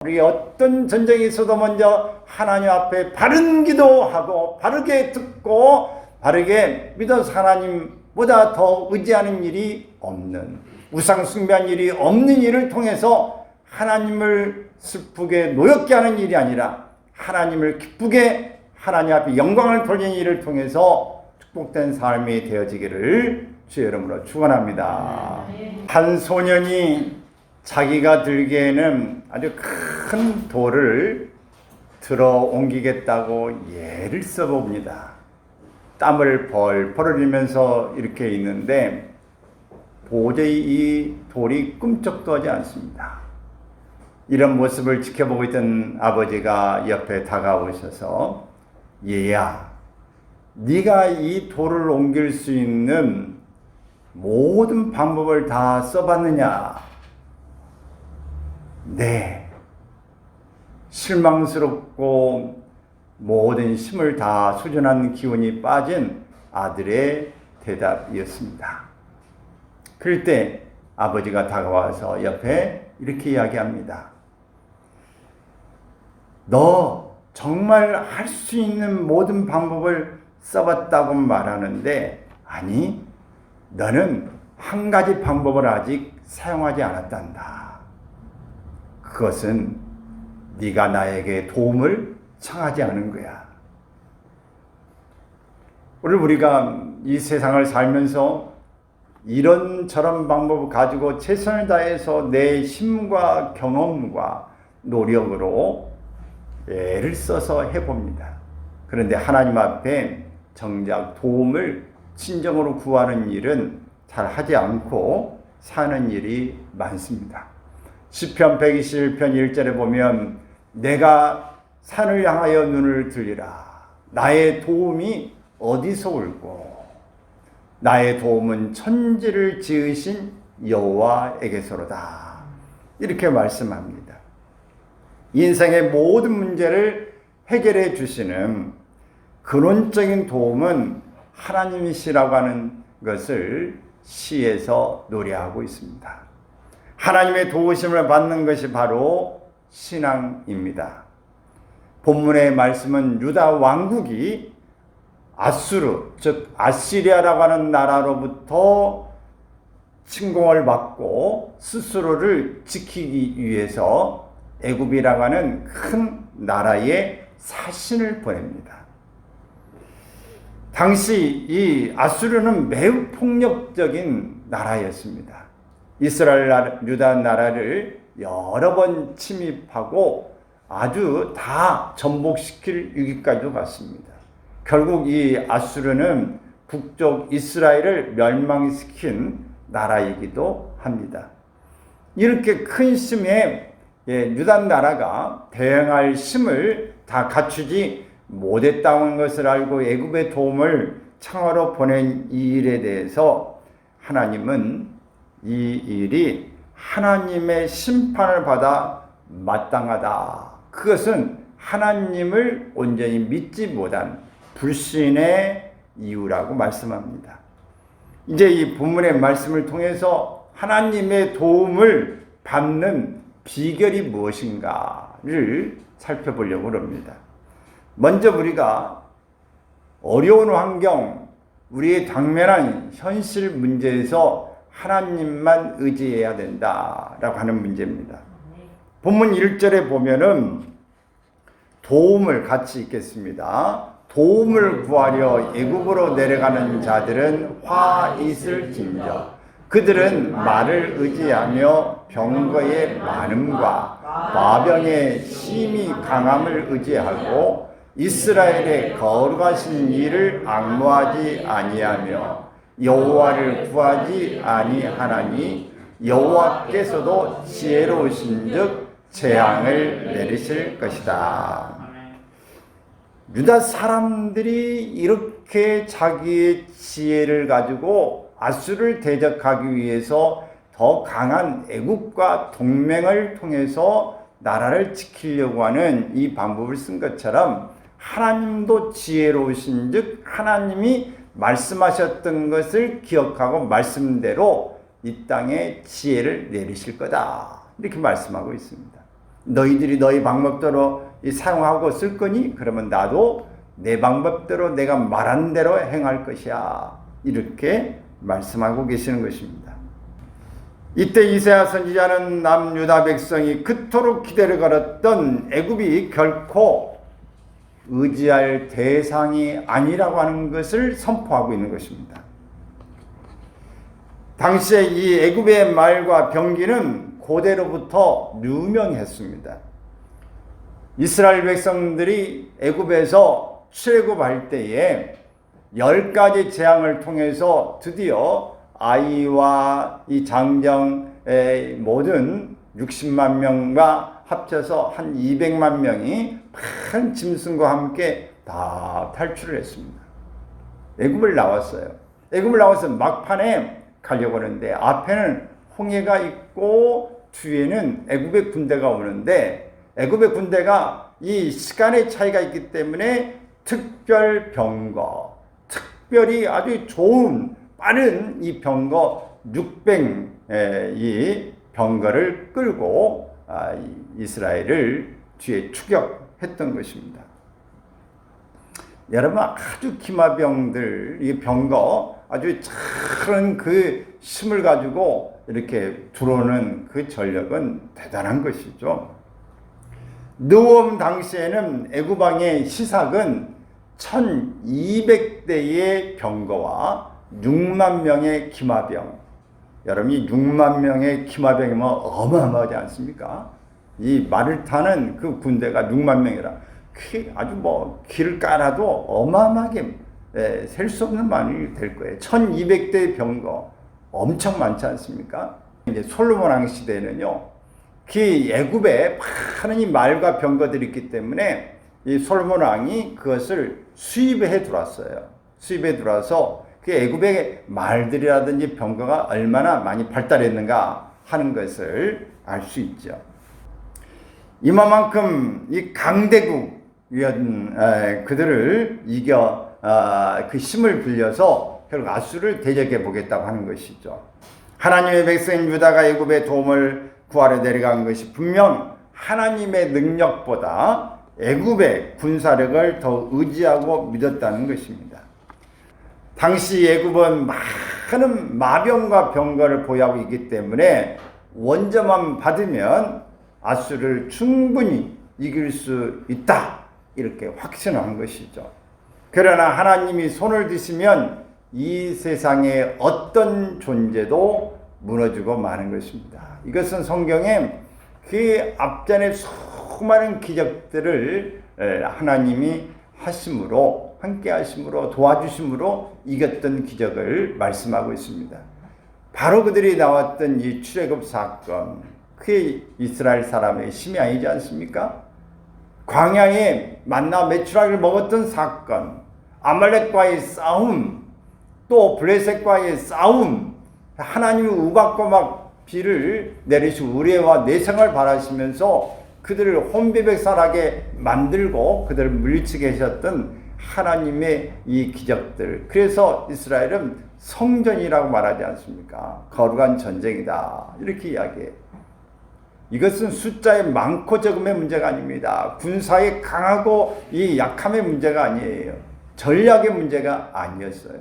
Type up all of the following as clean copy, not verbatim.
우리 어떤 전쟁이 있어도 먼저 하나님 앞에 바른 기도하고 바르게 듣고 바르게 믿어서 하나님보다 더 의지하는 일이 없는, 우상 숭배한 일이 없는 일을 통해서 하나님을 슬프게 노엽게 하는 일이 아니라 하나님을 기쁘게 하나님 앞에 영광을 돌리는 일을 통해서 축복된 삶이 되어지기를 주의 이름으로 축원합니다. 한 소년이 자기가 들기에는 아주 큰 돌을 들어 옮기겠다고 예를 써봅니다. 땀을 벌벌 흘리면서 이렇게 있는데 도저히 이 돌이 꿈쩍도 하지 않습니다. 이런 모습을 지켜보고 있던 아버지가 옆에 다가오셔서 얘야, 네가 이 돌을 옮길 수 있는 모든 방법을 다 써봤느냐? 네. 실망스럽고 모든 힘을 다 수전한 기운이 빠진 아들의 대답이었습니다. 그럴 때 아버지가 다가와서 옆에 이렇게 이야기합니다. 너 정말 할 수 있는 모든 방법을 써봤다고 말하는데, 아니, 너는 한 가지 방법을 아직 사용하지 않았단다. 그것은 네가 나에게 도움을 청하지 않은 거야. 오늘 우리가 이 세상을 살면서 이런저런 방법을 가지고 최선을 다해서 내 힘과 경험과 노력으로 애를 써서 해봅니다. 그런데 하나님 앞에 정작 도움을 진정으로 구하는 일은 잘 하지 않고 사는 일이 많습니다. 시편 121편 1절에 보면 내가 산을 향하여 눈을 들리라. 나의 도움이 어디서 올고 나의 도움은 천지를 지으신 여호와에게서로다. 이렇게 말씀합니다. 인생의 모든 문제를 해결해 주시는 근원적인 도움은 하나님이시라고 하는 것을 시에서 노래하고 있습니다. 하나님의 도우심을 받는 것이 바로 신앙입니다. 본문의 말씀은 유다 왕국이 아수르, 즉 아시리아라고 하는 나라로부터 침공을 받고 스스로를 지키기 위해서 애굽이라고 하는 큰 나라에 사신을 보냅니다. 당시 이 아수르는 매우 폭력적인 나라였습니다. 이스라엘 유다 나라를 여러 번 침입하고 아주 다 전복시킬 위기까지도 갔습니다. 결국 이 아수르는 북쪽 이스라엘을 멸망시킨 나라이기도 합니다. 이렇게 큰 힘에 유다 나라가 대응할 힘을 다 갖추지 못했다는 것을 알고 애굽의 도움을 청하러 보낸 이 일에 대해서 하나님은 이 일이 하나님의 심판을 받아 마땅하다. 그것은 하나님을 온전히 믿지 못한 불신의 이유라고 말씀합니다. 이제 이 본문의 말씀을 통해서 하나님의 도움을 받는 비결이 무엇인가를 살펴보려고 합니다. 먼저 우리가 어려운 환경, 우리의 당면한 현실 문제에서 하나님만 의지해야 된다라고 하는 문제입니다. 본문 1절에 보면은 도움을 같이 읽겠습니다. 도움을 구하려 애굽으로 내려가는 자들은 화 있을진저 그들은 말을 의지하며 병거의 많음과 마병의 심히 강함을 의지하고 이스라엘의 거룩하신 이를 앙모하지 아니하며 여호와를 구하지 아니하나니 여호와께서도 지혜로우신즉 재앙을 내리실 것이다. 유다 사람들이 이렇게 자기의 지혜를 가지고 아수를 대적하기 위해서 더 강한 애국과 동맹을 통해서 나라를 지키려고 하는 이 방법을 쓴 것처럼 하나님도 지혜로우신 즉 하나님이 말씀하셨던 것을 기억하고 말씀대로 이 땅에 지혜를 내리실 거다. 이렇게 말씀하고 있습니다. 너희들이 너희 방법대로 사용하고 쓸 거니? 그러면 나도 내 방법대로 내가 말한 대로 행할 것이야. 이렇게 말씀하고 계시는 것입니다. 이때 이사야 선지자는 남유다 백성이 그토록 기대를 걸었던 애굽이 결코 의지할 대상이 아니라고 하는 것을 선포하고 있는 것입니다. 당시에 이 애굽의 말과 병기는 고대로부터 유명했습니다. 이스라엘 백성들이 애굽에서 출애굽할 때에 10가지 재앙을 통해서 드디어 아이와 이 장정의 모든 60만 명과 합쳐서 한 200만 명이 큰 짐승과 함께 다 탈출을 했습니다. 애굽을 나왔어요. 애굽을 나와서 막판에 가려고 하는데 앞에는 홍해가 있고 뒤에는 애굽의 군대가 오는데 애굽의 군대가 이 시간의 차이가 있기 때문에 특별 병거, 특별히 아주 좋은 빠른 이 병거 600 이 병거를 끌고 이스라엘을 뒤에 추격했던 것입니다. 여러분 아주 기마병들 이 병거 아주 큰 그 힘을 가지고 이렇게 들어오는 그 전력은 대단한 것이죠. 느홈 당시에는 애굽 왕의 시삭은 1200대의 병거와 6만 명의 기마병. 여러분이 6만 명의 기마병이면 어마어마하지 않습니까? 이 말을 타는 그 군대가 6만 명이라 아주 길을 깔아도 어마어마하게 셀 수 없는 많이 될 거예요. 1200대의 병거 엄청 많지 않습니까? 이제 솔로몬 왕 시대에는요, 그 애굽에 많은 이 말과 병거들이 있기 때문에 이 솔로몬 왕이 그것을 수입해 들어왔어요. 수입해 들어와서 그 애굽의 말들이라든지 병거가 얼마나 많이 발달했는가 하는 것을 알 수 있죠. 이만큼 이 강대국 그들을 이겨 그 힘을 빌려서 결국 아수를 대적해 보겠다고 하는 것이죠. 하나님의 백성인 유다가 애굽의 도움을 구하러 내려간 것이 분명 하나님의 능력보다 애굽의 군사력을 더 의지하고 믿었다는 것입니다. 당시 애굽은 많은 마병과 병거를 보유하고 있기 때문에 원저만 받으면 아수를 충분히 이길 수 있다, 이렇게 확신한 것이죠. 그러나 하나님이 손을 드시면 이 세상의 어떤 존재도 무너지고 마는 것입니다. 이것은 성경에 그 앞전에 수많은 기적들을 하나님이 하심으로, 함께 하심으로, 도와주심으로 이겼던 기적을 말씀하고 있습니다. 바로 그들이 나왔던 이 출애굽 사건, 그게 이스라엘 사람의 힘이 아니지 않습니까? 광야에 만나 메추라기를 먹었던 사건, 아말렉과의 싸움, 또 블레셋과의 싸움, 하나님이 우박과 막 비를 내리시고 의뢰와 내성을 바라시면서 그들을 혼비백산하게 만들고 그들을 물리치게 하셨던 하나님의 이 기적들. 그래서 이스라엘은 성전이라고 말하지 않습니까? 거룩한 전쟁이다, 이렇게 이야기해요. 이것은 숫자의 많고 적음의 문제가 아닙니다. 군사의 강하고 이 약함의 문제가 아니에요. 전략의 문제가 아니었어요.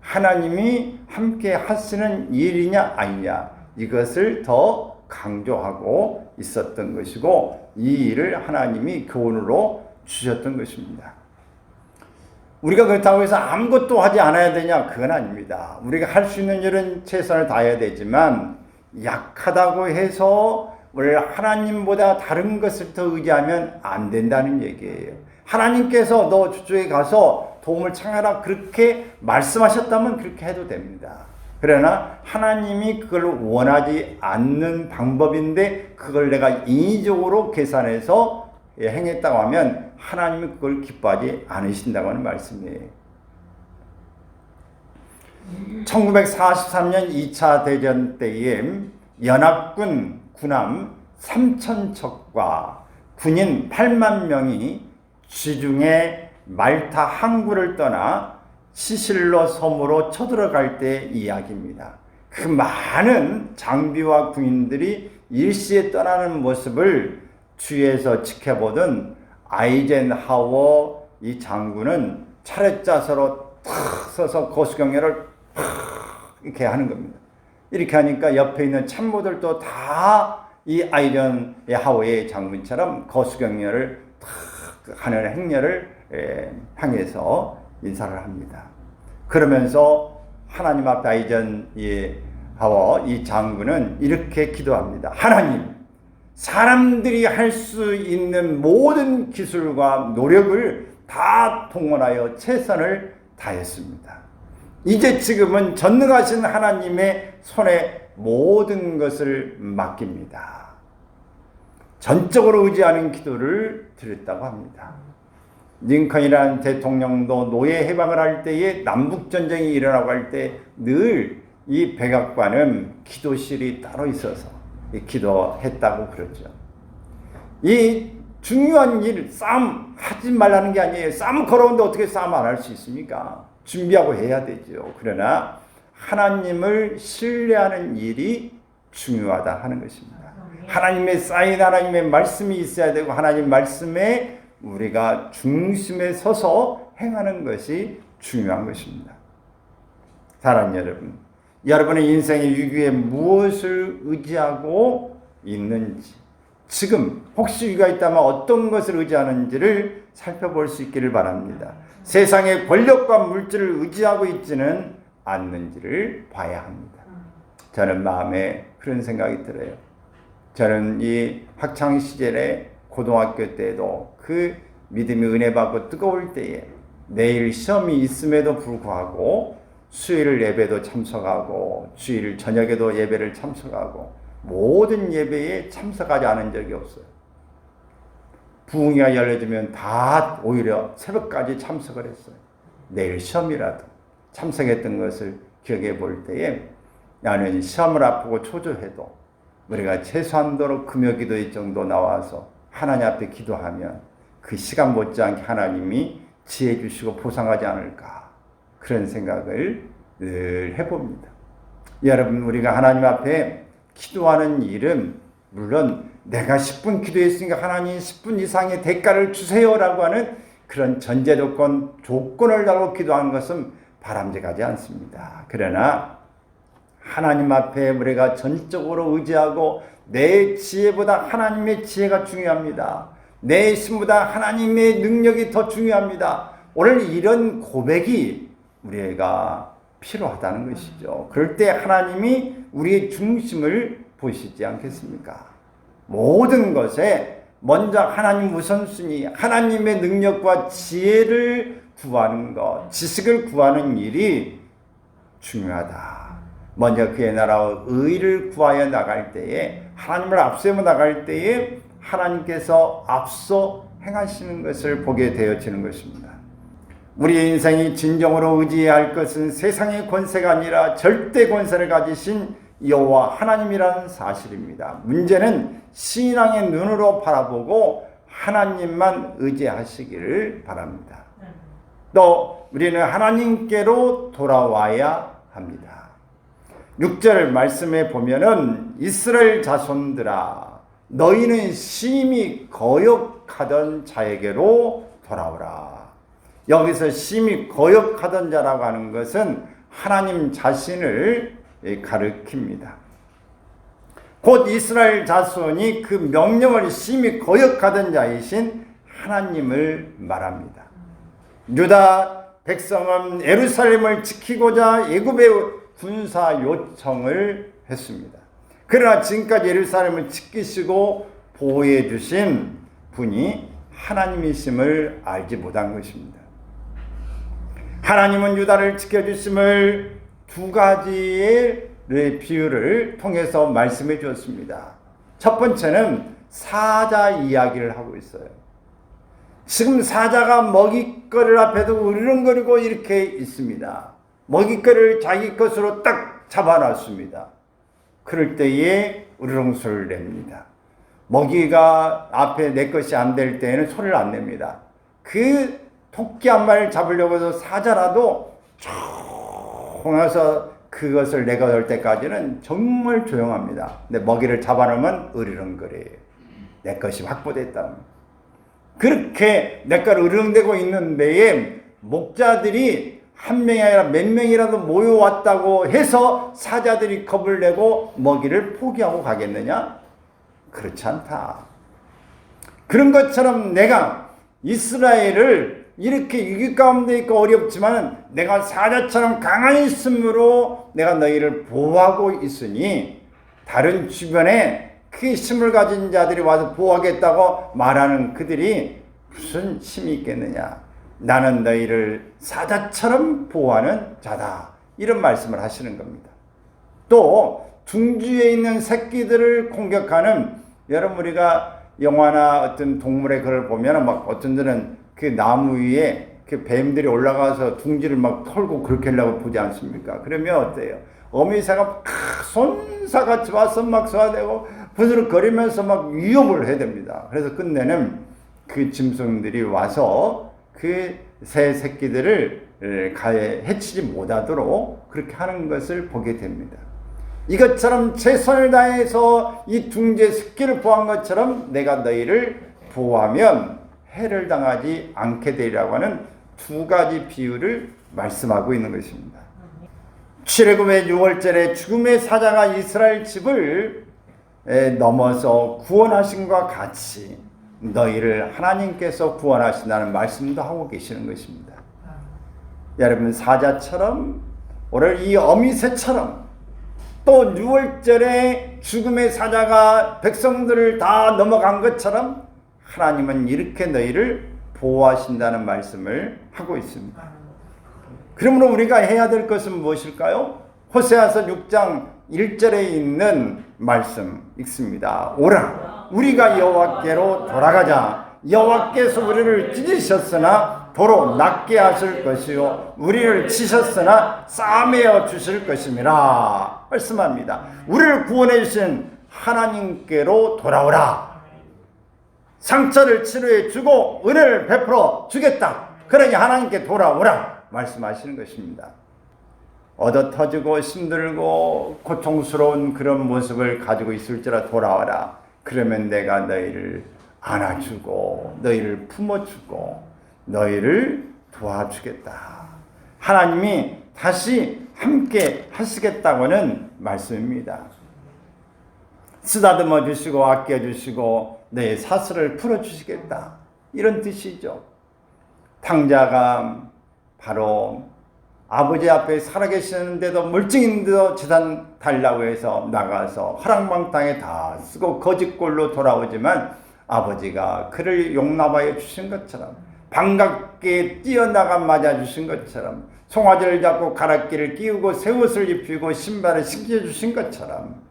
하나님이 함께 하시는 일이냐 아니냐, 이것을 더 강조하고 있었던 것이고 이 일을 하나님이 교훈으로 주셨던 것입니다. 우리가 그렇다고 해서 아무것도 하지 않아야 되냐? 그건 아닙니다. 우리가 할 수 있는 일은 최선을 다해야 되지만 약하다고 해서 우리가 하나님보다 다른 것을 더 의지하면 안 된다는 얘기예요. 하나님께서 너 저쪽에 가서 도움을 청하라 그렇게 말씀하셨다면 그렇게 해도 됩니다. 그러나 하나님이 그걸 원하지 않는 방법인데 그걸 내가 인위적으로 계산해서 행했다고 하면 하나님이 그걸 기뻐하지 않으신다고 하는 말씀이에요. 1943년 2차 대전 때에 연합군 군함 3,000척과 군인 8만 명이 지중해 말타 항구를 떠나 시실로 섬으로 쳐들어갈 때 이야기입니다. 그 많은 장비와 군인들이 일시에 떠나는 모습을 주위에서 지켜보던 아이젠하워 이 장군은 차렷자세로 탁 서서 거수경례를 탁 이렇게 하는 겁니다. 이렇게 하니까 옆에 있는 참모들도 다 이 아이젠하워의 장군처럼 거수경례를 탁 하는 행렬을 향해서 인사를 합니다. 그러면서 하나님 앞에 아이젠하워 이 장군은 이렇게 기도합니다. 하나님, 사람들이 할 수 있는 모든 기술과 노력을 다 동원하여 최선을 다했습니다. 이제 지금은 전능하신 하나님의 손에 모든 것을 맡깁니다. 전적으로 의지하는 기도를 드렸다고 합니다. 링컨이라는 대통령도 노예 해방을 할 때에 남북전쟁이 일어나고 할 때 늘 이 백악관은 기도실이 따로 있어서 기도했다고 그러죠. 이 중요한 일, 싸움 하지 말라는 게 아니에요. 싸움 걸어오는데 어떻게 싸움 안 할 수 있습니까? 준비하고 해야 되죠. 그러나 하나님을 신뢰하는 일이 중요하다 하는 것입니다. 하나님의 사인, 하나님의 말씀이 있어야 되고 하나님 말씀에 우리가 중심에 서서 행하는 것이 중요한 것입니다. 사랑하는 여러분, 여러분의 인생의 위기에 무엇을 의지하고 있는지, 지금 혹시 위기가 있다면 어떤 것을 의지하는지를 살펴볼 수 있기를 바랍니다. 세상의 권력과 물질을 의지하고 있지는 않는지를 봐야 합니다. 저는 마음에 그런 생각이 들어요. 저는 이 학창 시절에 고등학교 때도 그 믿음이 은혜 받고 뜨거울 때에 내일 시험이 있음에도 불구하고 수요일 예배도 참석하고 주일 저녁에도 예배를 참석하고 모든 예배에 참석하지 않은 적이 없어요. 부흥회가 열려지면 다 오히려 새벽까지 참석을 했어요. 내일 시험이라도 참석했던 것을 기억해 볼 때에 나는 시험을 앞두고 초조해도 우리가 최소한도로 금요기도의 정도 나와서 하나님 앞에 기도하면 그 시간 못지않게 하나님이 지혜 주시고 보상하지 않을까, 그런 생각을 늘 해봅니다. 여러분, 우리가 하나님 앞에 기도하는 일은 물론 내가 10분 기도했으니까 하나님 10분 이상의 대가를 주세요라고 하는 그런 전제 조건을 달고 기도하는 것은 바람직하지 않습니다. 그러나 하나님 앞에 우리가 전적으로 의지하고 내 지혜보다 하나님의 지혜가 중요합니다. 내 힘보다 하나님의 능력이 더 중요합니다. 오늘 이런 고백이 우리가 필요하다는 것이죠. 그럴 때 하나님이 우리의 중심을 보시지 않겠습니까? 모든 것에 먼저 하나님 우선순위, 하나님의 능력과 지혜를 구하는 것, 지식을 구하는 일이 중요하다. 먼저 그의 나라와 의를 구하여 나갈 때에, 하나님을 앞세워 나갈 때에 하나님께서 앞서 행하시는 것을 보게 되어지는 것입니다. 우리의 인생이 진정으로 의지해야 할 것은 세상의 권세가 아니라 절대 권세를 가지신 여호와 하나님이라는 사실입니다. 문제는 신앙의 눈으로 바라보고 하나님만 의지하시기를 바랍니다. 또 우리는 하나님께로 돌아와야 합니다. 6절 말씀에 보면은 이스라엘 자손들아, 너희는 심히 거역하던 자에게로 돌아오라. 여기서 심히 거역하던 자라고 하는 것은 하나님 자신을 가리킵니다. 곧 이스라엘 자손이 그 명령을 심히 거역하던 자이신 하나님을 말합니다. 유다 백성은 예루살렘을 지키고자 애굽의 군사 요청을 했습니다. 그러나 지금까지 예루살렘을 지키시고 보호해 주신 분이 하나님이심을 알지 못한 것입니다. 하나님은 유다를 지켜주심을 두 가지의 비유를 통해서 말씀해 주었습니다. 첫 번째는 사자 이야기를 하고 있어요. 지금 사자가 먹잇거리를 앞에도 으르렁거리고 이렇게 있습니다. 먹잇거리를 자기 것으로 딱 잡아놨습니다. 그럴 때에 으르렁소리를 냅니다. 먹이가 앞에 내 것이 안 될 때에는 소리를 안 냅니다. 그 토끼 한 마리를 잡으려고 해서 사자라도 조용해서 그것을 내가 올 때까지는 정말 조용합니다. 근데 먹이를 잡아놓으면 으르렁거려요. 내 것이 확보됐다. 그렇게 내 걸 으르렁대고 있는 데에 목자들이 한 명이 아니라 몇 명이라도 모여왔다고 해서 사자들이 겁을 내고 먹이를 포기하고 가겠느냐? 그렇지 않다. 그런 것처럼 내가 이스라엘을 이렇게 위기 가운데 있고 어렵지만 내가 사자처럼 가만히 있으므로 내가 너희를 보호하고 있으니 다른 주변에 그 힘을 가진 자들이 와서 보호하겠다고 말하는 그들이 무슨 힘이 있겠느냐. 나는 너희를 사자처럼 보호하는 자다. 이런 말씀을 하시는 겁니다. 또 둥지에 있는 새끼들을 공격하는, 여러분 우리가 영화나 어떤 동물의 글을 보면 막 어떤 데는 그 나무 위에 그 뱀들이 올라가서 둥지를 막 털고 그렇게 하려고 보지 않습니까? 그러면 어때요? 어미새가 손사같이 와서 막 쏘아대고 부스럭거리면서 막 위협을 해야 됩니다. 그래서 끝내는 그 짐승들이 와서 그 새 새끼들을 해치지 못하도록 그렇게 하는 것을 보게 됩니다. 이것처럼 최선을 다해서 이 둥지의 새끼를 보호한 것처럼 내가 너희를 보호하면 해를 당하지 않게 되리라고 하는 두 가지 비유를 말씀하고 있는 것입니다. 출애굽의 6월절에 죽음의 사자가 이스라엘 집을 넘어서 구원하신 것과 같이 너희를 하나님께서 구원하신다는 말씀도 하고 계시는 것입니다. 여러분 사자처럼 오늘 이 어미새처럼 또 6월절에 죽음의 사자가 백성들을 다 넘어간 것처럼 하나님은 이렇게 너희를 보호하신다는 말씀을 하고 있습니다. 그러므로 우리가 해야 될 것은 무엇일까요? 호세아서 6장 1절에 있는 말씀 읽습니다. 오라 우리가 여호와께로 돌아가자. 여호와께서 우리를 찢으셨으나 도로 낫게 하실 것이요 우리를 치셨으나 싸매어 주실 것임이라 말씀합니다. 우리를 구원해 주신 하나님께로 돌아오라. 상처를 치료해 주고 은혜를 베풀어 주겠다. 그러니 하나님께 돌아오라 말씀하시는 것입니다. 얻어 터지고 힘들고 고통스러운 그런 모습을 가지고 있을지라 돌아와라. 그러면 내가 너희를 안아주고 너희를 품어주고 너희를 도와주겠다. 하나님이 다시 함께 하시겠다고는 말씀입니다. 쓰다듬어 주시고 아껴 주시고 너의 사슬을 풀어 주시겠다. 이런 뜻이죠. 탕자가 바로 아버지 앞에 살아계시는데도 멀쩡인데도 재산 달라고 해서 나가서 허랑방탕에 다 쓰고 거짓골로 돌아오지만 아버지가 그를 용납하여 주신 것처럼 반갑게 뛰어나가 맞아주신 것처럼 송아지를 잡고 가락기를 끼우고 새 옷을 입히고 신발을 신겨주신 것처럼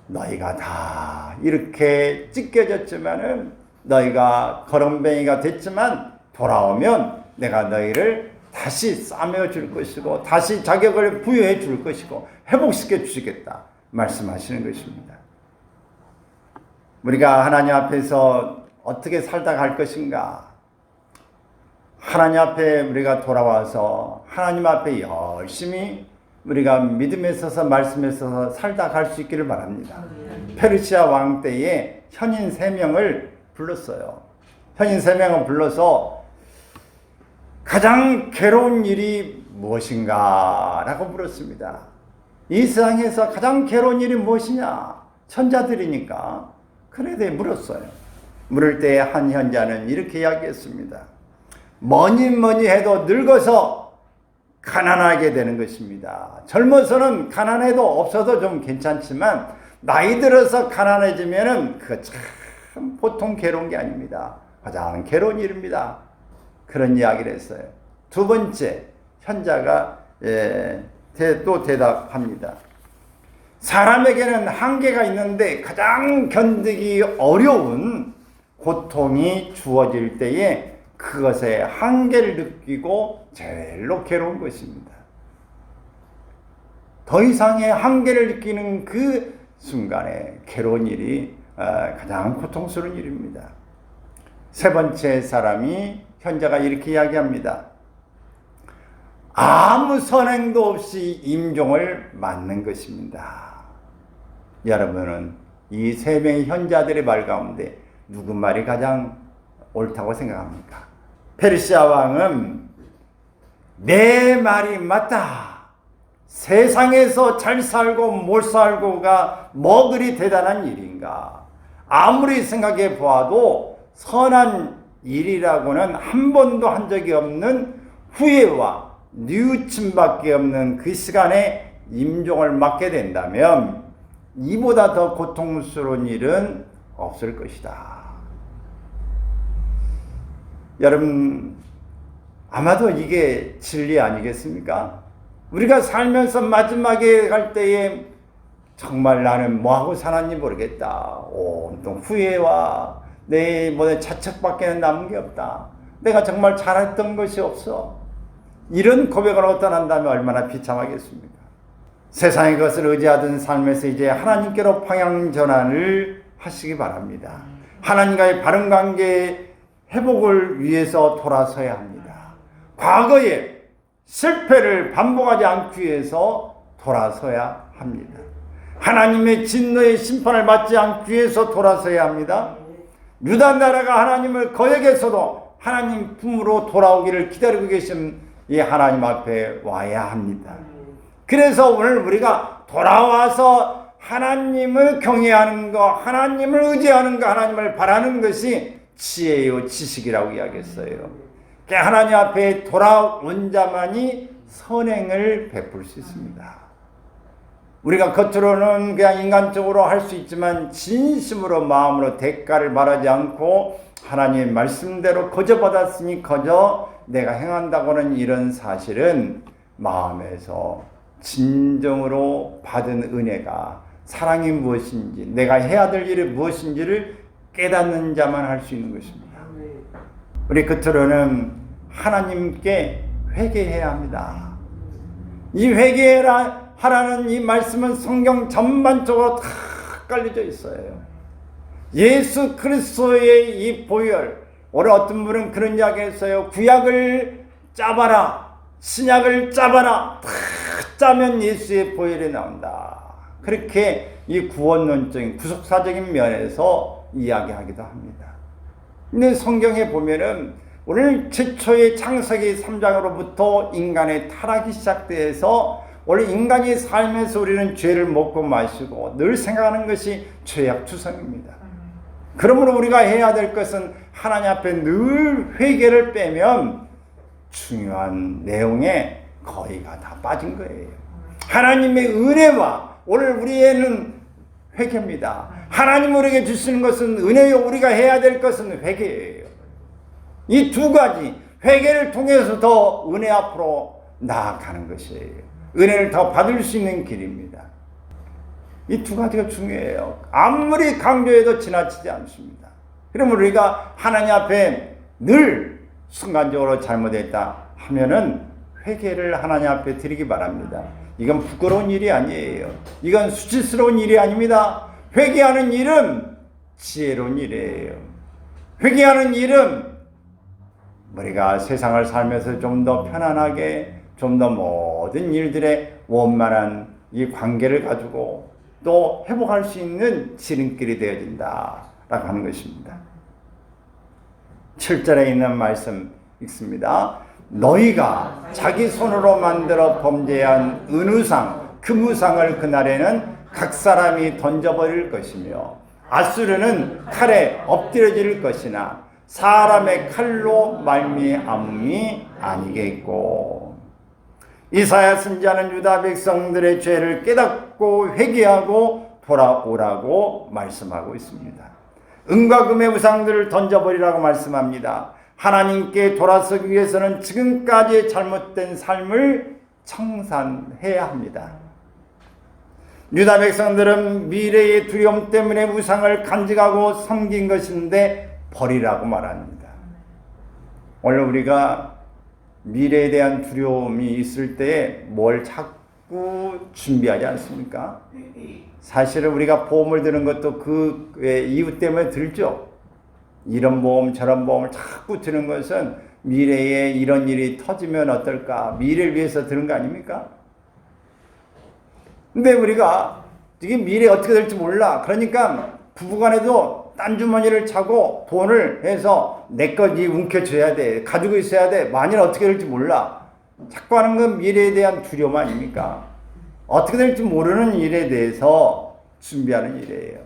너희가 다 이렇게 찢겨졌지만은 너희가 거렁뱅이가 됐지만 돌아오면 내가 너희를 다시 싸매어 줄 것이고 다시 자격을 부여해 줄 것이고 회복시켜 주시겠다 말씀하시는 것입니다. 우리가 하나님 앞에서 어떻게 살다 갈 것인가? 하나님 앞에 우리가 돌아와서 하나님 앞에 열심히 우리가 믿음에 있어서 말씀에 있어서 살다 갈 수 있기를 바랍니다. 페르시아 왕 때에 현인 3명을 불렀어요. 현인 3명을 불러서 가장 괴로운 일이 무엇인가? 라고 물었습니다. 이 세상에서 가장 괴로운 일이 무엇이냐? 천자들이니까. 그래 물었어요. 물을 때 한 현자는 이렇게 이야기했습니다. 뭐니 해도 늙어서 가난하게 되는 것입니다. 젊어서는 가난해도 없어도 좀 괜찮지만 나이 들어서 가난해지면은 그거 참 보통 괴로운 게 아닙니다. 가장 괴로운 일입니다. 그런 이야기를 했어요. 두 번째 현자가 또 대답합니다. 사람에게는 한계가 있는데 가장 견디기 어려운 고통이 주어질 때에 그것의 한계를 느끼고 제일로 괴로운 것입니다. 더 이상의 한계를 느끼는 그 순간에 괴로운 일이 가장 고통스러운 일입니다. 세 번째 사람이 현자가 이렇게 이야기합니다. 아무 선행도 없이 임종을 맞는 것입니다. 여러분은 이 세 명의 현자들의 말 가운데 누구 말이 가장 옳다고 생각합니까? 페르시아 왕은 내 말이 맞다. 세상에서 잘 살고 못 살고가 뭐 그리 대단한 일인가? 아무리 생각해 보아도 선한 일이라고는 한 번도 한 적이 없는 후회와 뉘우침밖에 없는 그 시간에 임종을 맞게 된다면 이보다 더 고통스러운 일은 없을 것이다. 여러분, 아마도 이게 진리 아니겠습니까? 우리가 살면서 마지막에 갈 때에 정말 나는 뭐하고 살았는지 모르겠다. 온통 후회와 내 자책밖에 남은 게 없다. 내가 정말 잘했던 것이 없어. 이런 고백을 어디다 한다면 얼마나 비참하겠습니까? 세상의 것을 의지하던 삶에서 이제 하나님께로 방향 전환을 하시기 바랍니다. 하나님과의 바른 관계 회복을 위해서 돌아서야 합니다. 과거에 실패를 반복하지 않기 위해서 돌아서야 합니다. 하나님의 진노의 심판을 받지 않기 위해서 돌아서야 합니다. 유다 나라가 하나님을 거역해서도 하나님 품으로 돌아오기를 기다리고 계신 이 하나님 앞에 와야 합니다. 그래서 오늘 우리가 돌아와서 하나님을 경외하는 것, 하나님을 의지하는 것, 하나님을 바라는 것이 지혜요 지식이라고 이야기했어요. 하나님 앞에 돌아온 자만이 선행을 베풀 수 있습니다. 우리가 겉으로는 그냥 인간적으로 할 수 있지만 진심으로 마음으로 대가를 말하지 않고 하나님의 말씀대로 거저 받았으니 거저 내가 행한다고는 이런 사실은 마음에서 진정으로 받은 은혜가 사랑이 무엇인지 내가 해야 될 일이 무엇인지를 깨닫는 자만 할 수 있는 것입니다. 우리 겉으로는 하나님께 회개해야 합니다. 이 회개해라 하라는 이 말씀은 성경 전반적으로 다 깔려져 있어요. 예수 그리스도의 이 보혈, 오늘 어떤 분은 그런 이야기 했어요. 구약을 짜봐라, 신약을 짜봐라, 다 짜면 예수의 보혈이 나온다. 그렇게 이 구원론적인 구속사적인 면에서 이야기하기도 합니다. 근데 성경에 보면은 오늘 최초의 창세기 3장으로부터 인간의 타락이 시작돼서 원래 인간이 살면서 우리는 죄를 먹고 마시고 늘 생각하는 것이 죄악투성입니다. 그러므로 우리가 해야 될 것은 하나님 앞에 늘 회개를 빼면 중요한 내용에 거의가 다 빠진 거예요. 하나님의 은혜와 오늘 우리에는 회개입니다. 하나님 우리에게 주시는 것은 은혜요, 우리가 해야 될 것은 회개예요. 이 두 가지 회개를 통해서 더 은혜 앞으로 나아가는 것이에요. 은혜를 더 받을 수 있는 길입니다. 이 두 가지가 중요해요. 아무리 강조해도 지나치지 않습니다. 그러면 우리가 하나님 앞에 늘 순간적으로 잘못했다 하면은 회개를 하나님 앞에 드리기 바랍니다. 이건 부끄러운 일이 아니에요. 이건 수치스러운 일이 아닙니다. 회개하는 일은 지혜로운 일이에요. 회개하는 일은 우리가 세상을 살면서 좀 더 편안하게, 좀 더 모든 일들의 원만한 이 관계를 가지고 또 회복할 수 있는 지름길이 되어진다라고 하는 것입니다. 7절에 있는 말씀 읽습니다. 너희가 자기 손으로 만들어 범죄한 은우상, 금우상을 그날에는 각 사람이 던져버릴 것이며 아수르는 칼에 엎드려질 것이나 사람의 칼로 말미암음이 아니겠고. 이사야 선지자는 유다 백성들의 죄를 깨닫고 회개하고 돌아오라고 말씀하고 있습니다. 은과 금의 우상들을 던져버리라고 말씀합니다. 하나님께 돌아서기 위해서는 지금까지의 잘못된 삶을 청산해야 합니다. 유다 백성들은 미래의 두려움 때문에 우상을 간직하고 섬긴 것인데 버리라고 말합니다. 오늘 우리가 미래에 대한 두려움이 있을 때 뭘 자꾸 준비하지 않습니까? 사실은 우리가 보험을 드는 것도 그 이유 때문에 들죠. 이런 보험 저런 보험을 자꾸 드는 것은 미래에 이런 일이 터지면 어떨까, 미래를 위해서 드는 거 아닙니까? 근데 우리가 이게 미래 어떻게 될지 몰라. 그러니까 부부간에도 딴 주머니를 차고 돈을 해서 내 거지 움켜줘야 돼. 가지고 있어야 돼. 만일 어떻게 될지 몰라. 자꾸 하는 건 미래에 대한 두려움 아닙니까? 어떻게 될지 모르는 일에 대해서 준비하는 일이에요.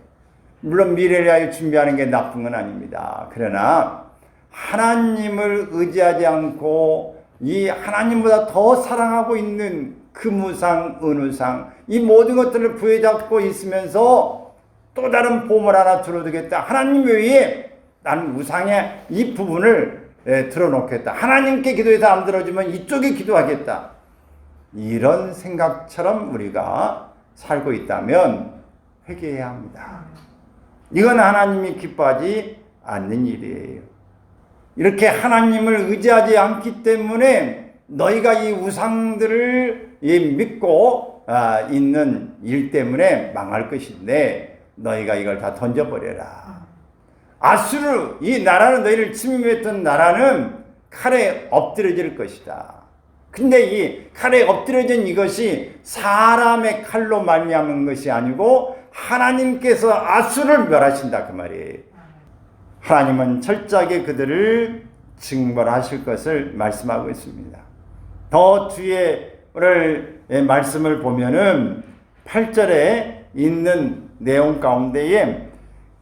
물론 미래를 위하여 준비하는 게 나쁜 건 아닙니다. 그러나 하나님을 의지하지 않고 이 하나님보다 더 사랑하고 있는 금우상, 은우상 이 모든 것들을 부여잡고 있으면서 또 다른 보물 하나 들어두겠다. 하나님 외에 나는 우상의 이 부분을 들어놓겠다. 하나님께 기도해서 안 들어주면 이쪽에 기도하겠다. 이런 생각처럼 우리가 살고 있다면 회개해야 합니다. 이건 하나님이 기뻐하지 않는 일이에요. 이렇게 하나님을 의지하지 않기 때문에 너희가 이 우상들을 믿고 있는 일 때문에 망할 것인데 너희가 이걸 다 던져버려라. 아수르 이 나라는 너희를 침입했던 나라는 칼에 엎드려질 것이다. 근데 이 칼에 엎드려진 이것이 사람의 칼로 말미암은 것이 아니고 하나님께서 아수르를 멸하신다 그 말이에요. 하나님은 철저하게 그들을 징벌하실 것을 말씀하고 있습니다. 더 뒤에를 말씀을 보면은 8절에 있는 내용 가운데에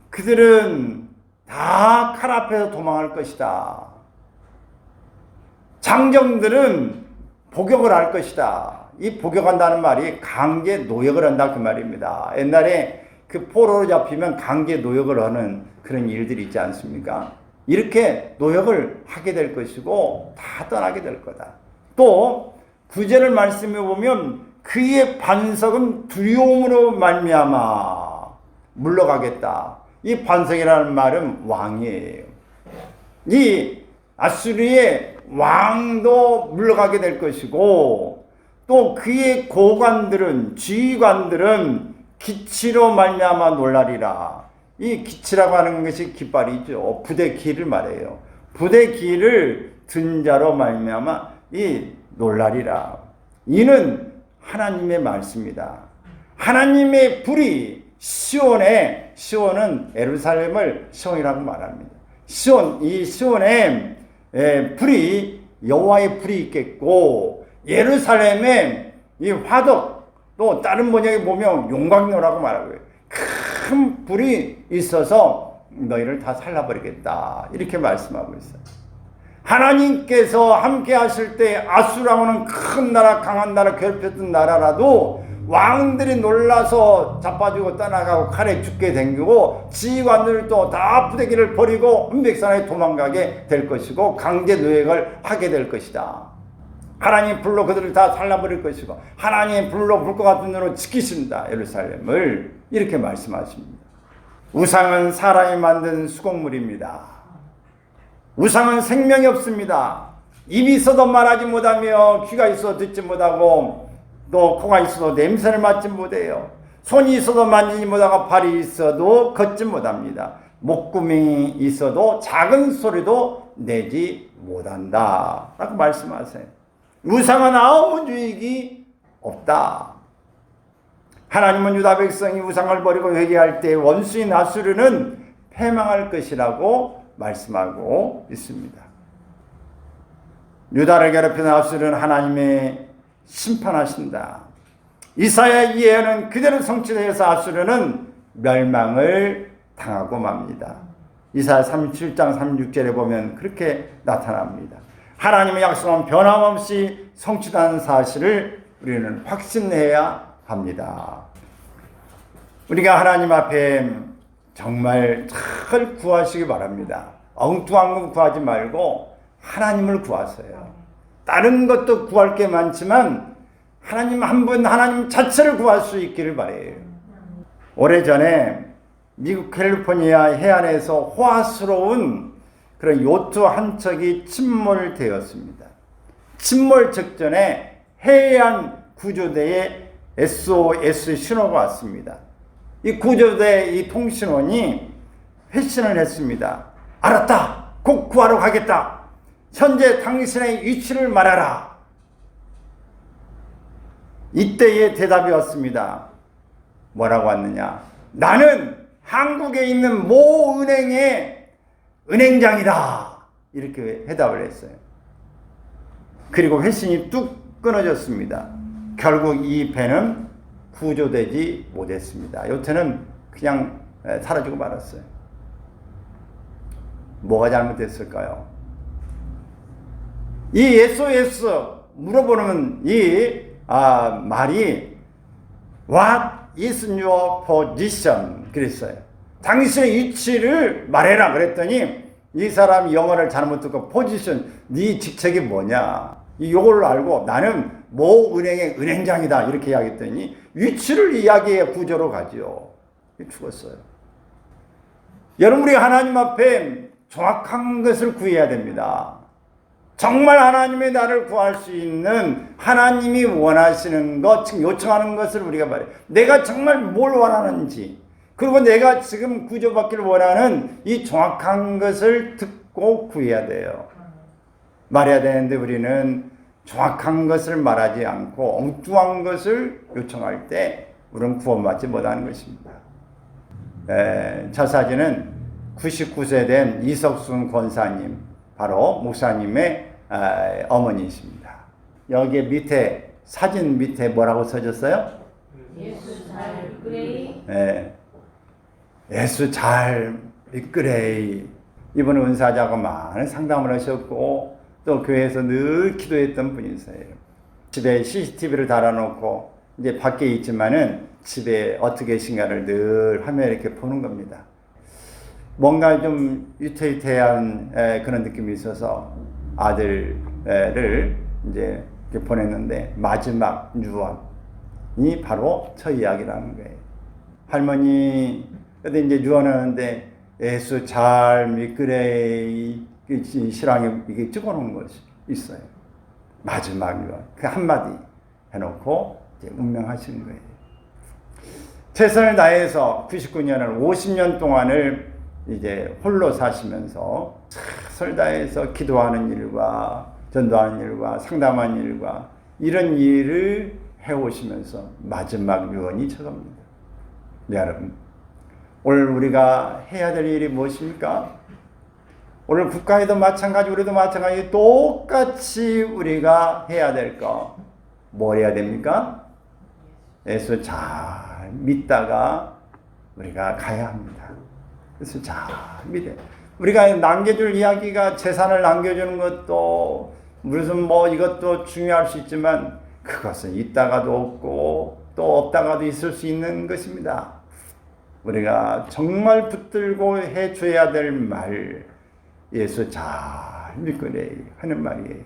그들은 다 칼 앞에서 도망할 것이다. 장정들은 복역을 할 것이다. 이 복역한다는 말이 강제 노역을 한다 그 말입니다. 옛날에 그 포로로 잡히면 강제 노역을 하는 그런 일들이 있지 않습니까? 이렇게 노역을 하게 될 것이고 다 떠나게 될 거다. 또 9절을 말씀해 보면 그의 반석은 두려움으로 말미암아 물러가겠다. 이 반석이라는 말은 왕이에요. 이 아수르의 왕도 물러가게 될 것이고 또 그의 고관들은 지휘관들은 기치로 말미암아 놀라리라. 이 기치라고 하는 것이 깃발이죠. 부대 기를 말해요. 부대 기를 든 자로 말미암아 이 놀라리라. 이는 하나님의 말씀이다. 하나님의 불이 시온은 예루살렘을 시온이라고 말합니다. 이 시온에 불이 여호와의 불이 있겠고 예루살렘에 이 화덕 또 다른 번역에 보면 용광로라고 말하고요. 큰 불이 있어서 너희를 다 살라버리겠다 이렇게 말씀하고 있어요. 하나님께서 함께 하실 때 아수라고는 큰 나라 강한 나라 괴롭혔던 나라라도 왕들이 놀라서 자빠지고 떠나가고 칼에 죽게 댕기고 지휘관들도 다 부대기를 버리고 은백산에 도망가게 될 것이고 강제 노역을 하게 될 것이다. 하나님 불로 그들을 다 살라버릴 것이고 하나님의 불로 불과 같은 눈으로 지키신다 예루살렘을 이렇게 말씀하십니다. 우상은 사람이 만든 수공물입니다. 우상은 생명이 없습니다. 입이 있어도 말하지 못하며 귀가 있어도 듣지 못하고 또 코가 있어도 냄새를 맡지 못해요. 손이 있어도 만지지 못하고 발이 있어도 걷지 못합니다. 목구멍이 있어도 작은 소리도 내지 못한다 라고 말씀하세요. 우상은 아무 유익이 없다. 하나님은 유다 백성이 우상을 버리고 회개할 때 원수인 아수르는 패망할 것이라고 말씀하고 있습니다. 유다를 괴롭히는 아수르는 하나님의 심판하신다. 이사야 예언은 그대로 성취되어서 아수르는 멸망을 당하고 맙니다. 이사야 37장 36절에 보면 그렇게 나타납니다. 하나님의 약속은 변함없이 성취되는 사실을 우리는 확신해야 합니다. 우리가 하나님 앞에 정말 잘 구하시기 바랍니다. 엉뚱한 거 구하지 말고 하나님을 구하세요. 다른 것도 구할 게 많지만 하나님 한 분, 하나님 자체를 구할 수 있기를 바라요. 오래전에 미국 캘리포니아 해안에서 호화스러운 그런 요트 한 척이 침몰되었습니다. 침몰 직전에 해안 구조대에 SOS 신호가 왔습니다. 이 구조대 이 통신원이 회신을 했습니다. 알았다. 곧 구하러 가겠다. 현재 당신의 위치를 말하라. 이때의 대답이 왔습니다. 뭐라고 왔느냐? 나는 한국에 있는 모 은행의 은행장이다. 이렇게 해답을 했어요. 그리고 회신이 뚝 끊어졌습니다. 결국 이 배는 구조되지 못했습니다. 요트는 그냥 사라지고 말았어요. 뭐가 잘못됐을까요? 이 SOS 물어보는 이 말이 What is your position? 그랬어요. 당신의 위치를 말해라 그랬더니 이 사람이 영어를 잘못 듣고 포지션, 네 직책이 뭐냐? 이걸 알고 나는 모 은행의 은행장이다 이렇게 이야기했더니 위치를 이야기해 구조로 가죠. 죽었어요. 여러분 우리 하나님 앞에 정확한 것을 구해야 됩니다. 정말 하나님의 나를 구할 수 있는 하나님이 원하시는 것, 지금 요청하는 것을 우리가 말해요. 내가 정말 뭘 원하는지, 그리고 내가 지금 구조받기를 원하는 이 정확한 것을 듣고 구해야 돼요. 말해야 되는데 우리는 정확한 것을 말하지 않고 엉뚱한 것을 요청할 때 우리는 구원받지 못하는 것입니다. 저 사진은 99세 된 이석순 권사님, 바로 목사님의 어머니이십니다. 여기 밑에 사진 밑에 뭐라고 써졌어요? 예수 잘 이끌레이. 예수 잘 이끌레이. 이번 은사자가 많은 상담을 하셨고 또 교회에서 늘 기도했던 분이세요. 집에 CCTV를 달아놓고 이제 밖에 있지만은 집에 어떻게 계신가를 늘 화면에 이렇게 보는 겁니다. 뭔가 좀 유태유태한 그런 느낌이 있어서 아들을 이제 이렇게 보냈는데 마지막 유언이 바로 저 이야기라는 거예요. 할머니, 근데 이제 유언하는데 예수 잘 믿으래 신앙에 이게 찍어놓은 것이 있어요. 마지막 유언 그 한마디 해놓고 이제 운명하시는 거예요. 최선을 다해서 99년을 50년 동안을 이제 홀로 사시면서 최선을 다해서 기도하는 일과 전도하는 일과 상담하는 일과 이런 일을 해오시면서 마지막 유언이 저겁니다. 네, 여러분 오늘 우리가 해야 될 일이 무엇입니까? 오늘 국가에도 마찬가지 우리도 마찬가지 똑같이 우리가 해야 될 거 뭘 해야 됩니까? 예수 잘 믿다가 우리가 가야 합니다. 그래서 잘 믿어요. 우리가 남겨줄 이야기가 재산을 남겨주는 것도 무슨 뭐 이것도 중요할 수 있지만 그것은 있다가도 없고 또 없다가도 있을 수 있는 것입니다. 우리가 정말 붙들고 해줘야 될 말 예수 잘 믿으래 하는 말이에요.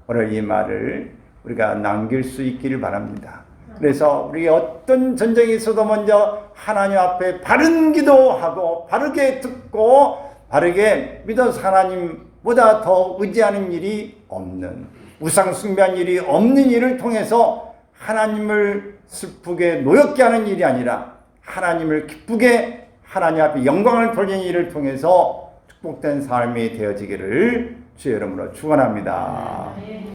오늘 이 말을 우리가 남길 수 있기를 바랍니다. 그래서 우리 어떤 전쟁이 있어도 먼저 하나님 앞에 바른 기도하고 바르게 듣고 바르게 믿어서 하나님보다 더 의지하는 일이 없는 우상 숭배한 일이 없는 일을 통해서 하나님을 슬프게 노엽게 하는 일이 아니라 하나님을 기쁘게 하나님 앞에 영광을 돌리는 일을 통해서 축복된 삶이 되어지기를 주의 이름으로 축원합니다.